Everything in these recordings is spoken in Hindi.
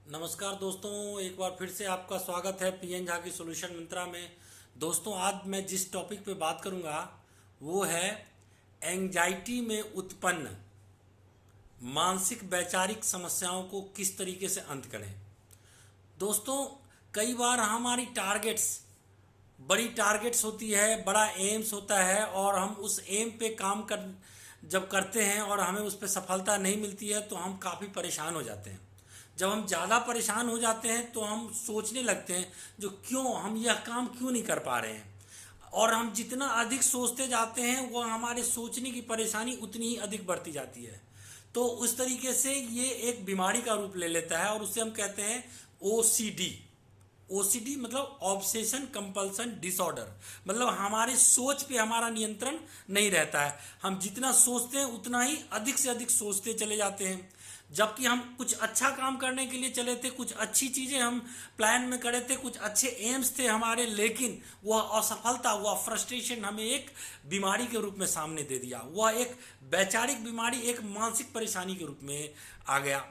नमस्कार दोस्तों, एक बार फिर से आपका स्वागत है पीएन झा की सॉल्यूशन मंत्रा में। दोस्तों, आज मैं जिस टॉपिक पे बात करूंगा वो है एंजाइटी में उत्पन्न मानसिक वैचारिक समस्याओं को किस तरीके से अंत करें। दोस्तों, कई बार हमारी बड़ी टारगेट्स होती है, बड़ा एम्स होता है और हम उस एम पे काम कर जब करते हैं और हमें उस पर सफलता नहीं मिलती है तो हम काफ़ी परेशान हो जाते हैं। जब हम ज़्यादा परेशान हो जाते हैं तो हम सोचने लगते हैं जो क्यों हम यह काम क्यों नहीं कर पा रहे हैं, और हम जितना अधिक सोचते जाते हैं वो हमारे सोचने की परेशानी उतनी ही अधिक बढ़ती जाती है। तो उस तरीके से ये एक बीमारी का रूप ले लेता है और उसे हम कहते हैं ओसीडी। ओसीडी मतलब ऑब्सेशन कंपल्सन डिसऑर्डर, मतलब हमारे सोच पे हमारा नियंत्रण नहीं रहता है। हम जितना सोचते हैं उतना ही अधिक से अधिक सोचते चले जाते हैं, जबकि हम कुछ अच्छा काम करने के लिए चले थे, कुछ अच्छी चीज़ें हम प्लान में करे थे, कुछ अच्छे एम्स थे हमारे, लेकिन वह असफलता, वह फ्रस्ट्रेशन हमें एक बीमारी के रूप में सामने दे दिया। वह एक वैचारिक बीमारी, एक मानसिक परेशानी के रूप में आ गया।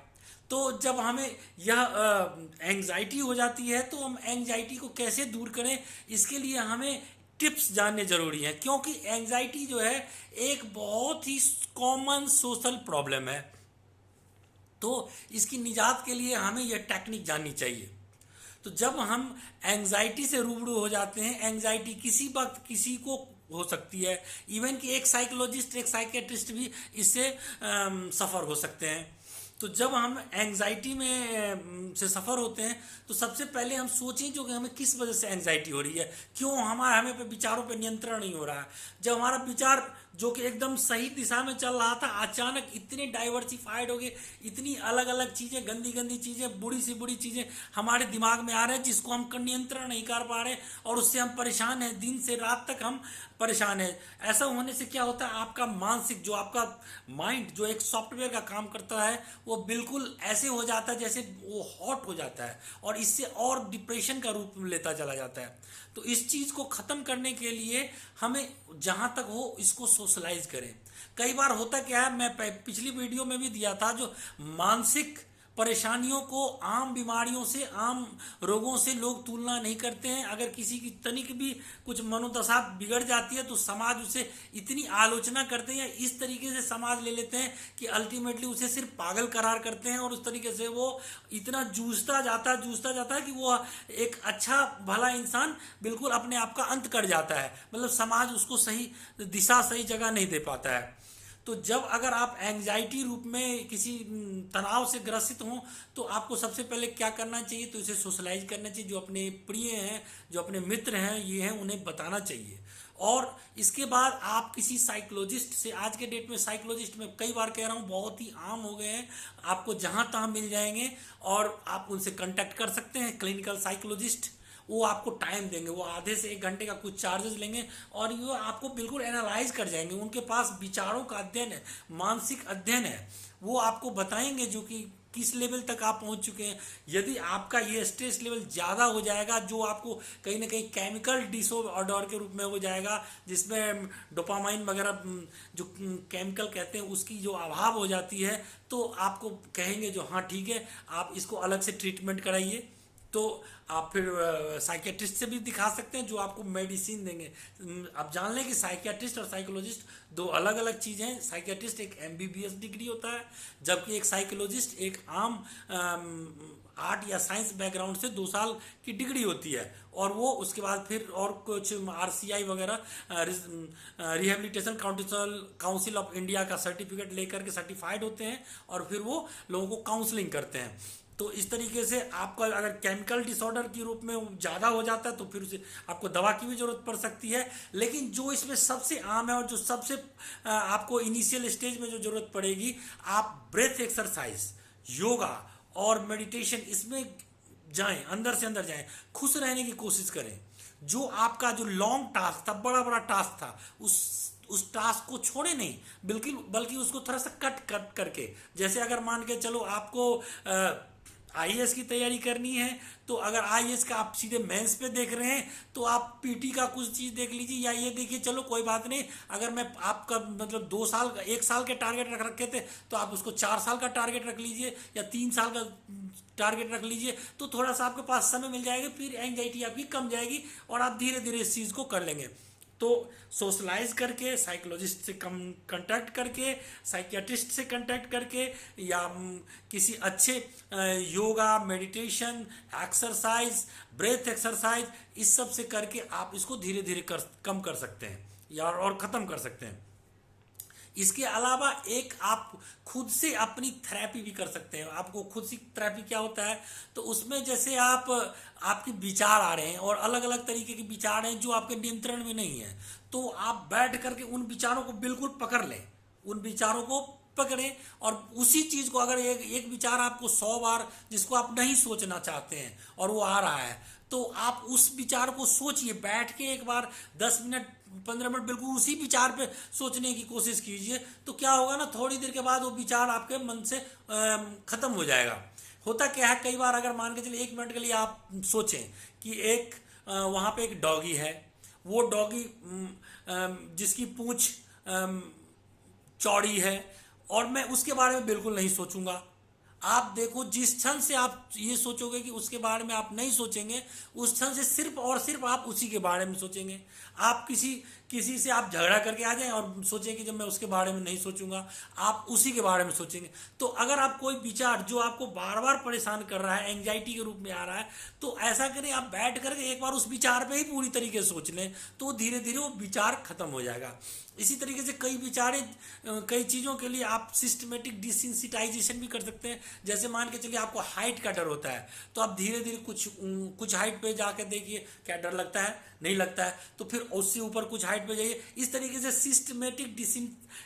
तो जब हमें यह एंग्जाइटी हो जाती है तो हम एंग्जाइटी को कैसे दूर करें, इसके लिए हमें टिप्स जानने जरूरी हैं, क्योंकि एंग्जाइटी जो है एक बहुत ही कॉमन सोशल प्रॉब्लम है। तो इसकी निजात के लिए हमें यह टेक्निक जाननी चाहिए। तो जब हम एंग्जाइटी से रूबरू हो जाते हैं, एंग्जाइटी किसी वक्त किसी को हो सकती है, इवन कि एक साइकोलॉजिस्ट, एक साइकेट्रिस्ट भी इससे सफ़र हो सकते हैं। तो जब हम एंग्जाइटी में से सफ़र होते हैं तो सबसे पहले हम सोचें जो कि हमें किस वजह से एंग्जाइटी हो रही है, क्यों हमें पे विचारों पे नियंत्रण नहीं हो रहा है। जब हमारा विचार जो कि एकदम सही दिशा में चल रहा था अचानक इतने डाइवर्सिफाइड हो गए, इतनी अलग अलग चीज़ें, गंदी गंदी चीज़ें, बुरी सी बुरी चीज़ें हमारे दिमाग में आ रहे हैं जिसको हम नियंत्रण नहीं कर पा रहे और उससे हम परेशान हैं, दिन से रात तक हम परेशान हैं। ऐसा होने से क्या होता है, आपका मानसिक जो आपका माइंड जो एक सॉफ्टवेयर का काम करता है वो बिल्कुल ऐसे हो जाता है जैसे वो हॉट हो जाता है और इससे और डिप्रेशन का रूप लेता चला जाता है। तो इस चीज़ को ख़त्म करने के लिए हमें जहाँ तक हो इसको सोशलाइज करें। कई बार होता क्या है, मैं पिछली वीडियो में भी दिया था, जो मानसिक परेशानियों को आम बीमारियों से, आम रोगों से लोग तुलना नहीं करते हैं। अगर किसी की तनिक भी कुछ मनोदशा बिगड़ जाती है तो समाज उसे इतनी आलोचना करते हैं, इस तरीके से समाज ले लेते हैं कि अल्टीमेटली उसे सिर्फ पागल करार करते हैं और उस तरीके से वो इतना जूझता जाता है कि वो एक अच्छा भला इंसान बिल्कुल अपने आप का अंत कर जाता है। मतलब समाज उसको सही दिशा, सही जगह नहीं दे पाता है। तो जब अगर आप एंग्जाइटी रूप में किसी तनाव से ग्रसित हों तो आपको सबसे पहले क्या करना चाहिए, तो इसे सोशलाइज करना चाहिए। जो अपने प्रिय हैं, जो अपने मित्र हैं, ये हैं, उन्हें बताना चाहिए। और इसके बाद आप किसी साइकोलॉजिस्ट से, आज के डेट में साइकोलॉजिस्ट में कई बार कह रहा हूँ बहुत ही आम हो गए हैं, आपको जहाँ तहाँ मिल जाएंगे और आप उनसे कांटेक्ट कर सकते हैं। क्लिनिकल साइकोलॉजिस्ट, वो आपको टाइम देंगे, वो आधे से एक घंटे का कुछ चार्जेस लेंगे और वो आपको बिल्कुल एनालाइज कर जाएंगे। उनके पास विचारों का अध्ययन है, मानसिक अध्ययन है। वो आपको बताएंगे जो कि किस लेवल तक आप पहुंच चुके हैं। यदि आपका ये स्ट्रेस लेवल ज़्यादा हो जाएगा, जो आपको कहीं ना कहीं केमिकल डिसऑर्डर के रूप में हो जाएगा, जिसमें डोपामाइन वगैरह जो केमिकल कहते हैं उसकी जो अभाव हो जाती है, तो आपको कहेंगे जो हाँ ठीक है, आप इसको अलग से ट्रीटमेंट कराइए। तो आप फिर साइकेट्रिस्ट से भी दिखा सकते हैं जो आपको मेडिसिन देंगे। आप जान लें कि साइकेट्रिस्ट और साइकोलॉजिस्ट दो अलग अलग चीज़ें हैं। साइकेट्रिस्ट एक एमबीबीएस डिग्री होता है, जबकि एक साइकोलॉजिस्ट एक आम आर्ट या साइंस बैकग्राउंड से 2 साल की डिग्री होती है और वो उसके बाद फिर और कुछ आरसीआई वगैरह, रिहेबिलिटेशन काउंसिल ऑफ इंडिया का सर्टिफिकेट लेकर के सर्टिफाइड होते हैं और फिर वो लोगों को काउंसलिंग करते हैं। तो इस तरीके से आपका अगर केमिकल डिसऑर्डर के रूप में ज़्यादा हो जाता है तो फिर उसे आपको दवा की भी ज़रूरत पड़ सकती है। लेकिन जो इसमें सबसे आम है और जो सबसे आपको इनिशियल स्टेज में जो ज़रूरत पड़ेगी, आप ब्रेथ एक्सरसाइज, योगा और मेडिटेशन, इसमें जाएं, अंदर से अंदर जाएं, खुश रहने की कोशिश करें। जो आपका जो लॉन्ग टास्क था, बड़ा बड़ा टास्क था, उस टास्क को छोड़े नहीं, बिल्कुल, बल्कि उसको थोड़ा सा कट करके, जैसे अगर मान के चलो आपको आईएएस की तैयारी करनी है तो अगर आईएएस का आप सीधे मेंस पे देख रहे हैं तो आप पीटी का कुछ चीज़ देख लीजिए, या ये देखिए चलो कोई बात नहीं, अगर मैं आपका मतलब 2 साल 1 साल के टारगेट रख रखे थे तो आप उसको 4 साल का टारगेट रख लीजिए या 3 साल का टारगेट रख लीजिए, तो थोड़ा सा आपके पास समय मिल जाएगा, फिर एंजाइटी आपकी कम जाएगी और आप धीरे धीरे इस चीज़ को कर लेंगे। तो सोशलाइज करके, साइकोलॉजिस्ट से कम कांटेक्ट करके, साइकियाट्रिस्ट से कांटेक्ट करके, या किसी अच्छे yoga, meditation, exercise, breath exercise, इस सब से करके आप इसको धीरे धीरे कम कर सकते हैं या और ख़त्म कर सकते हैं। इसके अलावा एक आप खुद से अपनी थेरेपी भी कर सकते हैं। आपको खुद से थेरेपी क्या होता है, तो उसमें जैसे आपके विचार आ रहे हैं और अलग अलग तरीके के विचार हैं जो आपके नियंत्रण में नहीं है, तो आप बैठ करके उन विचारों को बिल्कुल पकड़ लें, उन विचारों को पकड़ें और उसी चीज़ को, अगर एक विचार आपको 100 बार जिसको आप नहीं सोचना चाहते हैं और वो आ रहा है, तो आप उस विचार को सोचिए, बैठ के एक बार 10 मिनट 15 मिनट बिल्कुल उसी विचार पे सोचने की कोशिश कीजिए। तो क्या होगा ना, थोड़ी देर के बाद वो विचार आपके मन से खत्म हो जाएगा। होता क्या है, कई बार अगर मान के चलिए 1 मिनट के लिए आप सोचें कि वहाँ पे एक डॉगी है, वो डॉगी जिसकी पूंछ चौड़ी है, और मैं उसके बारे में बिल्कुल नहीं सोचूंगा। आप देखो, जिस क्षण से आप ये सोचोगे कि उसके बारे में आप नहीं सोचेंगे, उस क्षण से सिर्फ और सिर्फ आप उसी के बारे में सोचेंगे। आप किसी से आप झगड़ा करके आ जाएं और सोचें कि जब मैं उसके बारे में नहीं सोचूंगा, आप उसी के बारे में सोचेंगे। तो अगर आप कोई विचार जो आपको बार बार परेशान कर रहा है, एंजाइटी के रूप में आ रहा है, तो ऐसा करें, आप बैठ करके एक बार उस विचार पे ही पूरी तरीके से सोच लें, तो धीरे धीरे वो विचार खत्म हो जाएगा। इसी तरीके से कई चीज़ों के लिए आप सिस्टमेटिक डिसेंसिटाइजेशन भी कर सकते हैं। जैसे मान के चलिए आपको हाइट का डर होता है, तो आप धीरे धीरे कुछ हाइट पे जाकर देखिए क्या डर लगता है, नहीं लगता है, तो फिर उससे ऊपर कुछ हाइट पे जाइए। इस तरीके से सिस्टमेटिक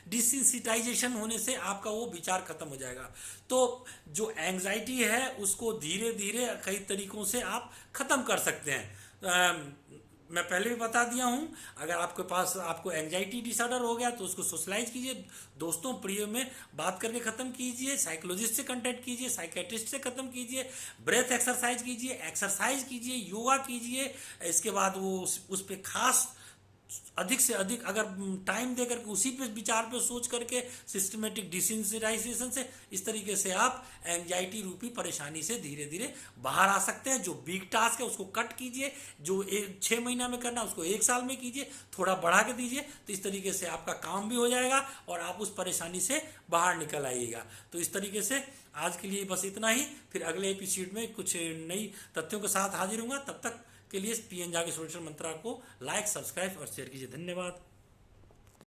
डिसेंसिटाइजेशन होने से आपका वो विचार खत्म हो जाएगा। तो जो एंग्जाइटी है उसको धीरे धीरे कई तरीकों से आप खत्म कर सकते हैं। मैं पहले भी बता दिया हूँ, अगर आपको एंजाइटी डिसऑर्डर हो गया तो उसको सोशलाइज कीजिए, दोस्तों प्रिय में बात करके ख़त्म कीजिए, साइकोलॉजिस्ट से कांटेक्ट कीजिए, साइकियाट्रिस्ट से ख़त्म कीजिए, ब्रेथ एक्सरसाइज कीजिए, योगा कीजिए। इसके बाद वो उस पर खास अधिक से अधिक अगर टाइम देकर के उसी पे विचार पे सोच करके सिस्टमेटिक डिसेंसिटाइजेशन से, इस तरीके से आप एंजाइटी रूपी परेशानी से धीरे धीरे बाहर आ सकते हैं। जो बिग टास्क है उसको कट कीजिए, जो 6 महीना में करना उसको 1 साल में कीजिए, थोड़ा बढ़ा के दीजिए, तो इस तरीके से आपका काम भी हो जाएगा और आप उस परेशानी से बाहर निकल आइएगा। तो इस तरीके से आज के लिए बस इतना ही, फिर अगले एपिसोड में कुछ नई तथ्यों के साथ हाजिर होऊंगा। तब तक के लिए पीएन झागी सोल्यूशन मंत्रा को लाइक, सब्सक्राइब और शेयर कीजिए। धन्यवाद।